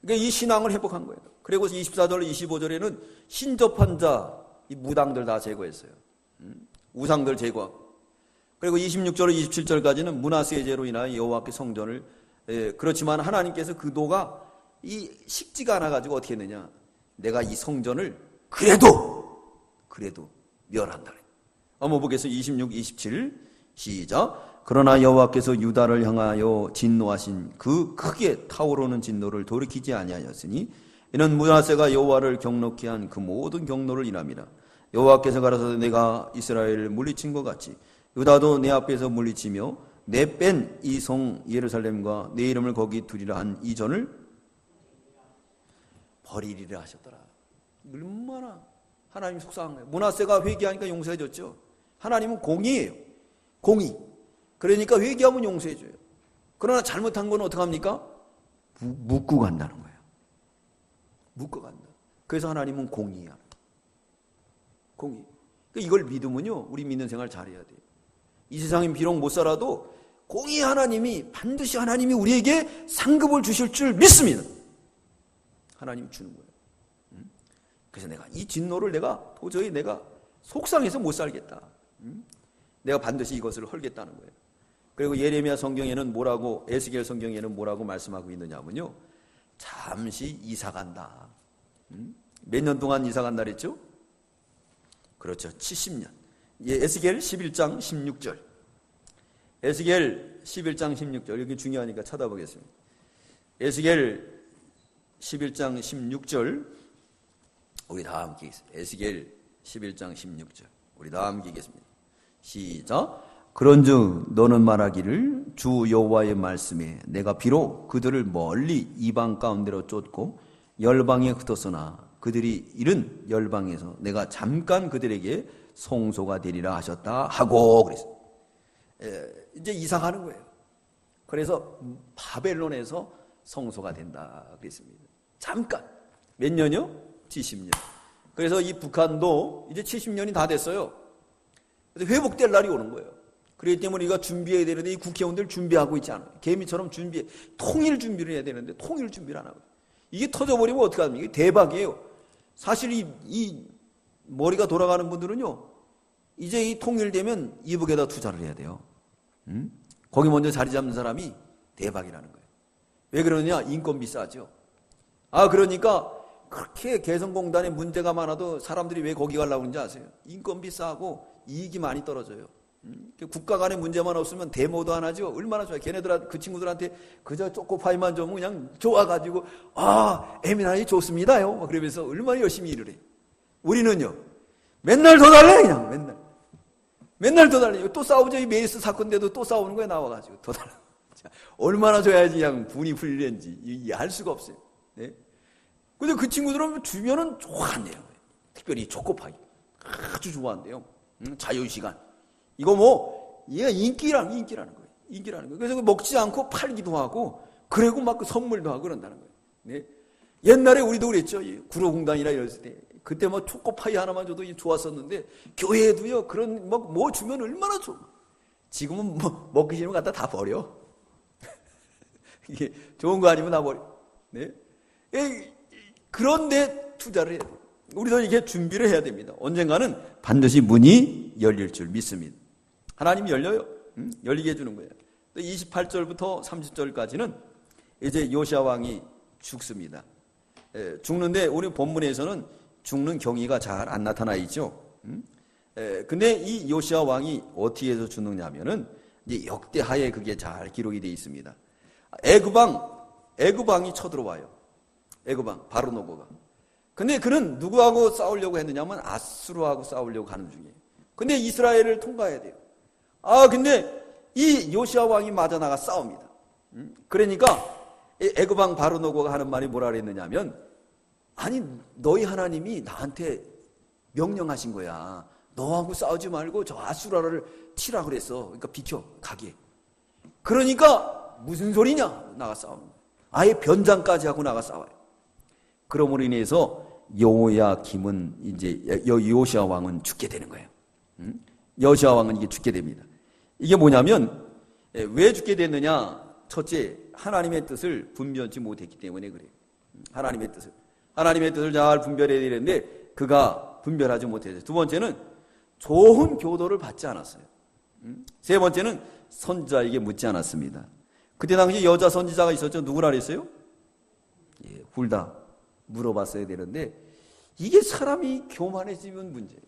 그러니까 이 신앙을 회복한 거예요. 그리고 24절 25절에는 신접한 자 이 무당들 다 제거했어요. 우상들 제거하고 그리고 26절 27절까지는 므낫세의 죄로 인하여 여호와께 성전을 그렇지만 하나님께서 그 도가 이 식지가 않아 가지고 어떻게 했느냐? 내가 이 성전을 그래도 멸한다. 한번 보겠습니다. 26, 27 시작. 그러나 여호와께서 유다를 향하여 진노하신 그 크게 타오르는 진노를 돌이키지 아니하였으니 이는 므낫세가 여호와를 경노케 한 그 모든 경노를 인함이라. 여호와께서 가라사대 내가 이스라엘을 물리친 것 같이 유다도 내 앞에서 물리치며 내 뺀 이 성 예루살렘과 내 이름을 거기 두리라 한 이 전을 버리리라 하셨더라. 얼마나 하나님이 속상한 거예요. 므낫세가 회개하니까 용서해줬죠. 하나님은 공의예요. 공의. 그러니까 회개하면 용서해줘요. 그러나 잘못한 건 어떡합니까? 묻고 간다는 거예요. 묻고 간다. 그래서 하나님은 공의야. 공의. 그러니까 이걸 믿으면요, 우리 믿는 생활 잘해야 돼요. 이 세상에 비록 못 살아도 공의 하나님이 반드시 하나님이 우리에게 상급을 주실 줄 믿습니다. 하나님 주는 거예요. 그래서 내가 이 진노를 도저히 내가 속상해서 못 살겠다. 내가 반드시 이것을 헐겠다는 거예요. 그리고 예레미야 성경에는 뭐라고, 에스겔 성경에는 뭐라고 말씀하고 있느냐면요, 잠시 이사 간다. 몇 년 동안 이사 간다 그랬죠? 그렇죠. 70년. 에스겔 11장 16절. 에스겔 11장 16절. 여기 중요하니까 찾아보겠습니다. 에스겔 11장 16절. 우리 다 함께 있습니다. 에스겔 11장 16절. 우리 다 함께 있겠습니다. 시작. 그런즉 너는 말하기를 주 여호와의 말씀에 내가 비록 그들을 멀리 이방 가운데로 쫓고 열방에 흩었으나 그들이 이른 열방에서 내가 잠깐 그들에게 송소가 되리라 하셨다 하고 그랬어요. 이제 이사 가는 거예요. 그래서 바벨론에서 성소가 된다 그랬습니다. 잠깐. 몇 년이요? 70년. 그래서 이 북한도 이제 70년이 다 됐어요. 그래서 회복될 날이 오는 거예요. 그렇기 때문에 우리가 준비해야 되는데 이 국회의원들 준비하고 있지 않아요. 개미처럼 통일 준비를 해야 되는데 통일 준비를 안 하고. 이게 터져버리면 어떡합니까? 이게 대박이에요. 사실 이 머리가 돌아가는 분들은요, 이제 이 통일되면 이북에다 투자를 해야 돼요. 거기 먼저 자리 잡는 사람이 대박이라는 거예요. 왜 그러느냐? 인건비 싸죠. 그러니까 그렇게 개성공단에 문제가 많아도 사람들이 왜 거기 가려고 하는지 아세요? 인건비 싸고 이익이 많이 떨어져요. 국가 간에 문제만 없으면 데모도 안 하죠. 얼마나 좋아요. 그 친구들한테 그저 초코파이만 좀 그냥 좋아가지고, 에미나이 좋습니다요. 그러면서 얼마나 열심히 일을 해요. 우리는요, 맨날 더 달래, 그냥 맨날 더 달래. 또 싸우죠. 이 메이스 사건인데도 또 싸우는 거에 나와가지고 더 달라. 얼마나 줘야지 그냥 분이 풀리는지 알 수가 없어요. 네? 근데 그 친구들은 주면은 좋아한대요. 특별히 초코파이. 아주 좋아한대요. 자유시간. 이거 얘가 인기라는 거예요. 그래서 먹지 않고 팔기도 하고, 그리고 막 선물도 하고 그런다는 거예요. 네? 옛날에 우리도 그랬죠. 구로공단이라 이랬을 때. 그때 뭐 초코파이 하나만 줘도 좋았었는데, 교회에도요, 그런 뭐 주면 얼마나 좋아. 지금은 먹기 싫으면 갖다 다 버려. 이게 좋은 거 아니면 다 버려. 네? 그런데 투자를 해야 돼요. 우리도 이게 준비를 해야 됩니다. 언젠가는 반드시 문이 열릴 줄 믿습니다. 하나님이 열려요. 열리게 해주는 거예요. 28절부터 30절까지는 이제 요시야 왕이 죽습니다. 죽는데 우리 본문에서는 죽는 경위가 잘 안 나타나 있죠. 근데 이 요시야 왕이 어떻게 해서 죽느냐면은 이제 역대하에 그게 잘 기록이 되어 있습니다. 애굽왕이 쳐들어와요. 애굽왕 바로노고가. 근데 그는 누구하고 싸우려고 했느냐면 아수르하고 싸우려고 가는 중이에요. 근데 이스라엘을 통과해야 돼요. 근데 이 요시야 왕이 맞아 나가 싸웁니다. 그러니까 애굽왕 바로노고가 하는 말이 뭐라 그랬느냐면, 아니 너희 하나님이 나한테 명령하신 거야. 너하고 싸우지 말고 저 아수라를 치라 그랬어. 그러니까 비켜 가게. 그러니까 무슨 소리냐? 나가 싸우는 거야. 아예 변장까지 하고 나가 싸워요. 그러므로 인해서 여호야김은 이제 요시야 왕은 죽게 되는 거예요. 요시야 왕은 이게 죽게 됩니다. 이게 뭐냐면 왜 죽게 됐느냐? 첫째, 하나님의 뜻을 분별하지 못했기 때문에 그래요. 하나님의 뜻을 잘 분별해야 되는데 그가 분별하지 못했어요. 두 번째는 좋은 교도를 받지 않았어요. 세 번째는 선지자에게 묻지 않았습니다. 그때 당시 여자 선지자가 있었죠. 누구라 그랬어요? 둘 다 물어봤어야 되는데, 이게 사람이 교만해지면 문제예요.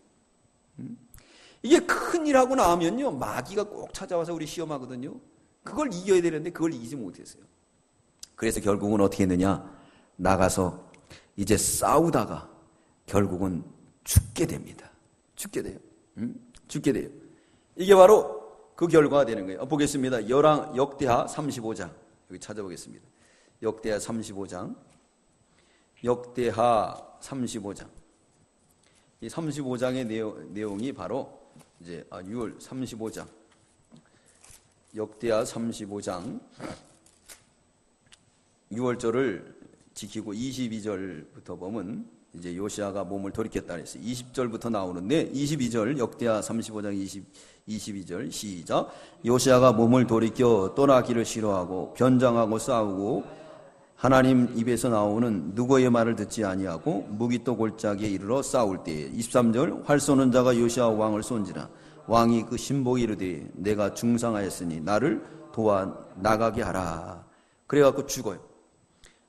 이게 큰일 하고 나면요, 마귀가 꼭 찾아와서 우리 시험하거든요. 그걸 이겨야 되는데 그걸 이기지 못했어요. 그래서 결국은 어떻게 했느냐? 나가서 이제 싸우다가 결국은 죽게 됩니다. 죽게 돼요. 이게 바로 그 결과가 되는 거예요. 보겠습니다. 역대하 35장. 여기 찾아보겠습니다. 역대하 35장. 역대하 35장. 이 35장의 내용이 바로 이제 6월 35장. 역대하 35장 6월절을 지키고 22절부터 보면 이제 요시야가 몸을 돌이켰다 그랬어요. 20절부터 나오는데 22절 역대하 35장 22절 시작. 요시야가 몸을 돌이켜 떠나기를 싫어하고 변장하고 싸우고 하나님 입에서 나오는 누구의 말을 듣지 아니하고 무기또 골짜기에 이르러 싸울 때에 23절 활 쏘는 자가 요시야 왕을 쏜지라 왕이 그 신복에 이르되 내가 중상하였으니 나를 도와 나가게 하라. 그래갖고 죽어요.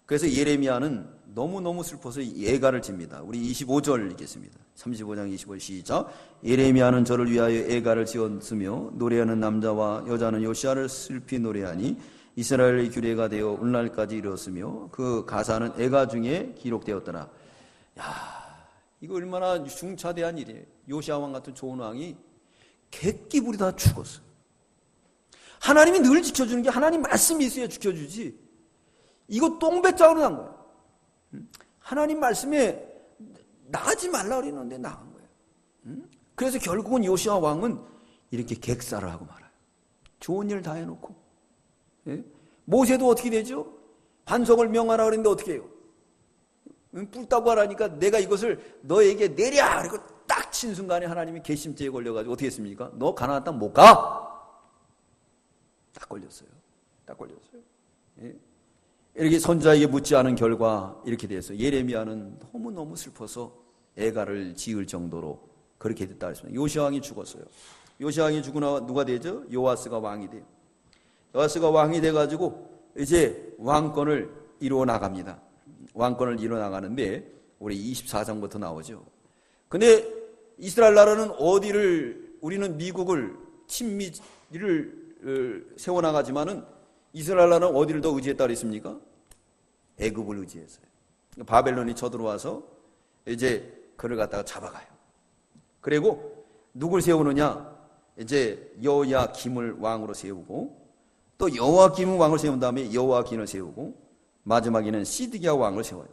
그래서 예레미야는 너무너무 슬퍼서 애가를 집니다. 우리 25절 읽겠습니다. 35장 25절 시작. 예레미야는 저를 위하여 애가를 지었으며 노래하는 남자와 여자는 요시야를 슬피 노래하니 이스라엘의 규례가 되어 오늘날까지 이르렀으며 그 가사는 애가 중에 기록되었더라. 야, 이거 얼마나 중차대한 일이에요. 요시야 왕 같은 좋은 왕이 객기 부리다 죽었어요. 하나님이 늘 지켜주는 게 하나님 말씀이 있어야 지켜주지. 이거 똥배짱으로 난 거예요. 하나님 말씀에 나가지 말라 그랬는데 나간 거예요. 그래서 결국은 요시야 왕은 이렇게 객사를 하고 말아요. 좋은 일 다 해놓고. 모세도 어떻게 되죠? 반석을 명하라 그랬는데 어떻게 해요? 뿔따고 하라니까 내가 이것을 너에게 내랴! 그리고 딱 친 순간에 하나님이 괘씸죄에 걸려가지고 어떻게 했습니까? 너 가나안 땅 못 가! 딱 걸렸어요. 딱 걸렸어요. 이렇게 선지자에게 묻지 않은 결과 이렇게 됐어요. 예레미야는 너무너무 슬퍼서 애가를 지을 정도로 그렇게 됐다 했습니다. 요시야 왕이 죽었어요. 요시야 왕이 죽고 나서 누가 되죠? 요아스가 왕이 돼요. 요아스가 왕이 돼가지고 이제 왕권을 이루어 나갑니다. 왕권을 이루어 나가는데 우리 24장부터 나오죠. 근데 이스라엘 나라는 어디를 우리는 미국을 친미를 세워나가지만은 이스라엘 나라는 어디를 더 의지했다 그랬습니까? 애굽을 의지했어요. 바벨론이 쳐들어와서 이제 그를 갖다가 잡아가요. 그리고 누굴 세우느냐? 이제 여호야김을 왕으로 세우고 또 여호야김을 왕을 세운 다음에 여호야긴을 세우고 마지막에는 시드기야 왕을 세워요.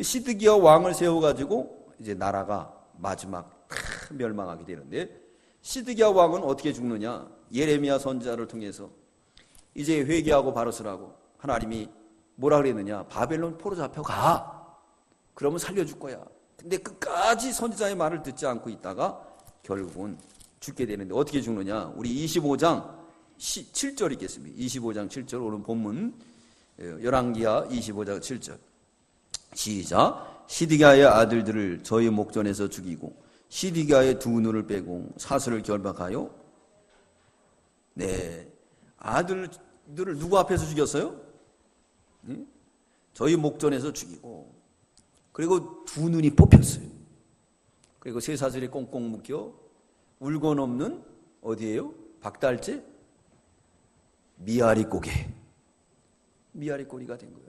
시드기야 왕을 세워가지고 이제 나라가 마지막 다 멸망하게 되는데 시드기야 왕은 어떻게 죽느냐? 예레미야 선지자를 통해서 이제 회개하고 바로서를 하고 하나님이 뭐라 그랬느냐? 바벨론 포로 잡혀가. 그러면 살려줄 거야. 근데 끝까지 선지자의 말을 듣지 않고 있다가 결국은 죽게 되는데 어떻게 죽느냐? 우리 25장 7절 읽겠습니다. 25장 7절 오늘 본문 열왕기하 25장 7절 시작. 시드기야의 아들들을 저희 목전에서 죽이고 시드기야의 두 눈을 빼고 사슬을 결박하여 아들들을 누구 앞에서 죽였어요? 저희 목전에서 죽이고 그리고 두 눈이 뽑혔어요. 그리고 쇠 사슬에 꽁꽁 묶여 울고 넘는 어디예요? 박달재 미아리 꼬리가 된 거예요.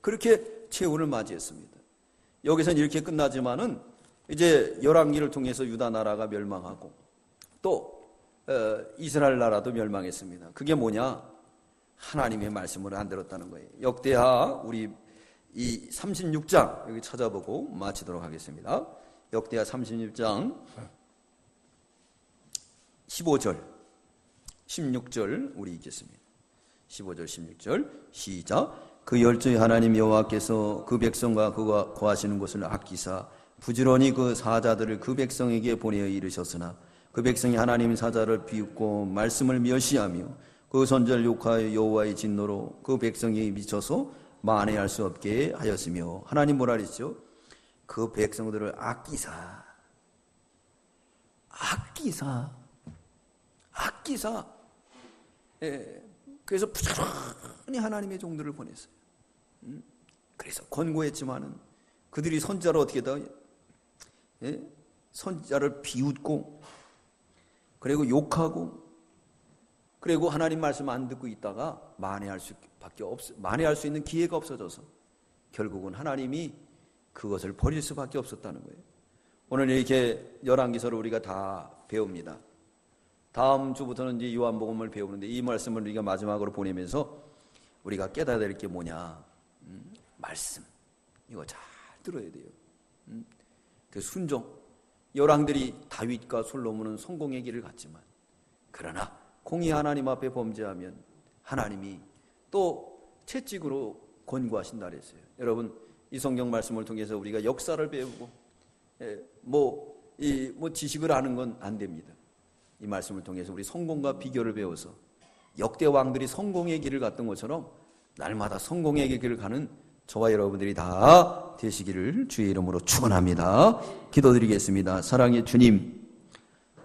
그렇게 최후를 맞이했습니다. 여기서는 이렇게 끝나지만은 이제 열왕기를 통해서 유다 나라가 멸망하고 또 이스라엘 나라도 멸망했습니다. 그게 뭐냐? 하나님의 말씀을 안 들었다는 거예요. 역대하 우리 이 36장 여기 찾아보고 마치도록 하겠습니다. 역대하 36장 15절 16절 우리 읽겠습니다. 15절 16절 시작. 그 열조의 하나님 여호와께서 그 백성과 그가 거하시는 곳을 아끼사 부지런히 그 사자들을 그 백성에게 보내어 이르셨으나 그 백성이 하나님의 사자를 비웃고 말씀을 멸시하며 그 선지자를 욕하여 여호와의 진노로 그 백성이 미쳐서 만회할 수 없게 하였으며 하나님 뭐라 그랬죠? 그 백성들을 아끼사 그래서 부지런히 하나님의 종들을 보냈어요. 그래서 권고했지만은 그들이 선지자를 어떻게 다 선지자를 비웃고 그리고 욕하고 그리고 하나님 말씀 안 듣고 있다가 만회할 수 있는 기회가 없어져서 결국은 하나님이 그것을 버릴 수밖에 없었다는 거예요. 오늘 이렇게 열왕기서를 우리가 다 배웁니다. 다음 주부터는 이제 요한복음을 배우는데 이 말씀을 우리가 마지막으로 보내면서 우리가 깨달아야 될 게 뭐냐? 말씀. 이거 잘 들어야 돼요. 그 순종. 열왕들이 다윗과 솔로몬은 성공의 길을 갔지만 그러나 공의 하나님 앞에 범죄하면 하나님이 또 채찍으로 권고하신다 그랬어요. 여러분 이 성경 말씀을 통해서 우리가 역사를 배우고 지식을 아는 건 안 됩니다. 이 말씀을 통해서 우리 성공과 비결을 배워서 역대 왕들이 성공의 길을 갔던 것처럼 날마다 성공의 길을 가는 저와 여러분들이 다 되시기를 주의 이름으로 축원합니다. 기도드리겠습니다. 사랑의 주님,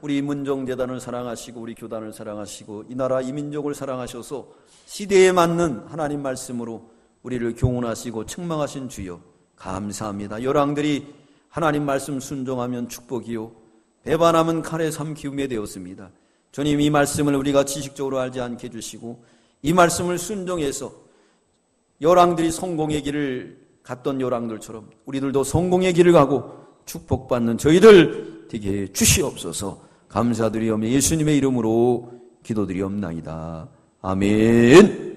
우리 문정재단을 사랑하시고 우리 교단을 사랑하시고 이 나라 이 민족을 사랑하셔서 시대에 맞는 하나님 말씀으로 우리를 교훈하시고 책망하신 주여 감사합니다. 열왕들이 하나님 말씀 순종하면 축복이요 배반하면 칼에 삼키움에 되었습니다. 주님, 이 말씀을 우리가 지식적으로 알지 않게 해주시고 이 말씀을 순종해서 열왕들이 성공의 길을 갔던 열왕들처럼 우리들도 성공의 길을 가고 축복받는 저희들 되게 해 주시옵소서. 감사드리오며 예수님의 이름으로 기도드리옵나이다. 아멘.